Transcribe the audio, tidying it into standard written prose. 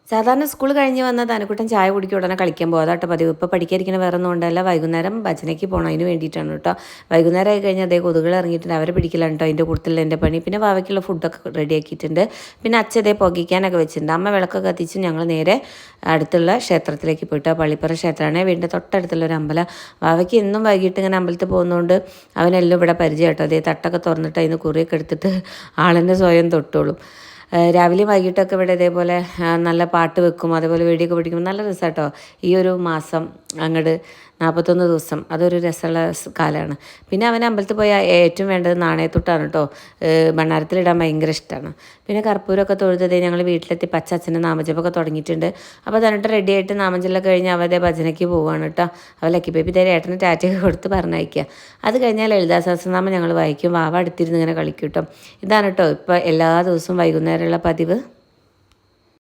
സാധാരണ സ്കൂൾ കഴിഞ്ഞ് വന്ന തനുക്കുട്ടൻ ചായ കുടിക്കുക ഉടനെ കളിക്കാൻ പോകും. അതാട്ടോ പതിവ്. ഇപ്പോൾ പഠിക്കാതിരിക്കുന്ന വേറെ ഒന്നും കൊണ്ടല്ല, വൈകുന്നേരം ഭജനയ്ക്ക് പോകണം. അതിന് വേണ്ടിയിട്ടാണ് കേട്ടോ. വൈകുന്നേരം ആയി കഴിഞ്ഞാൽ അതേ കൊതുകുകൾ ഇറങ്ങിയിട്ടുണ്ട്, അവരെ പിടിക്കലാണ് കേട്ടോ അതിൻ്റെ കൂടുതൽ എൻ്റെ പണി. പിന്നെ വാവയ്ക്കുള്ള ഫുഡൊക്കെ റെഡിയാക്കിയിട്ടുണ്ട്. പിന്നെ അച്ഛതേ പുകയ്ക്കാനൊക്കെ വെച്ചിട്ടുണ്ട്. അമ്മ വിളക്കൊക്കെ കത്തിച്ച് ഞങ്ങൾ നേരെ അടുത്തുള്ള ക്ഷേത്രത്തിലേക്ക് പോയിട്ട്, പള്ളിപ്പുറ ക്ഷേത്രമാണ് വീടിൻ്റെ തൊട്ടടുത്തുള്ള ഒരു അമ്പലം. വാവയ്ക്ക് എന്നും വൈകിട്ട് ഇങ്ങനെ അമ്പലത്തിൽ പോകുന്നതുകൊണ്ട് അവനെല്ലാം ഇവിടെ പരിചയം കേട്ടോ. അതേ തട്ടൊക്കെ തുറന്നിട്ട് അതിന് കുറിയൊക്കെ എടുത്തിട്ട് ആളെന്നെ സ്വയം തൊട്ടോളും. രാവിലെയും വൈകിട്ടൊക്കെ ഇവിടെ ഇതേപോലെ നല്ല പാട്ട് വെക്കും, അതേപോലെ വെടിയൊക്കെ പിടിക്കും. നല്ല രസമാട്ടോ ഈ ഒരു മാസം അങ്ങോട്ട് 41 ദിവസം, അതൊരു രസമുള്ള കാലമാണ്. പിന്നെ അവൻ അമ്പലത്തിൽ പോയാൽ ഏറ്റവും വേണ്ടത് നാണയത്തൊട്ടാണ് കേട്ടോ. ഭണ്ണാരത്തിലിടാൻ ഭയങ്കര ഇഷ്ടമാണ്. പിന്നെ കർപ്പൂരമൊക്കെ തൊഴുതതേ ഞങ്ങൾ വീട്ടിലെത്തി പച്ച അച്ഛൻ്റെ നാമജപമൊക്കെ തുടങ്ങിയിട്ടുണ്ട്. അപ്പോൾ തന്നിട്ട് റെഡി ആയിട്ട് നാമജലൊക്കെ കഴിഞ്ഞ് അവരുടെ ഭജനയ്ക്ക് പോവുകയാണ് കേട്ടോ. അവ ലക്കി ബേബി തേരെ ഏട്ടന് ടാറ്റയൊക്കെ കൊടുത്ത് പറഞ്ഞയക്കുക. അത് കഴിഞ്ഞാൽ ലളിതാ സഹസ്രനാമം ഞങ്ങൾ വായിക്കും. വാവ അടുത്തിരുന്ന് ഇങ്ങനെ കളിക്കും കേട്ടോ. ഇതാണ് കേട്ടോ ഇപ്പോൾ എല്ലാ ദിവസവും വൈകുന്നേരമുള്ള പതിവ്.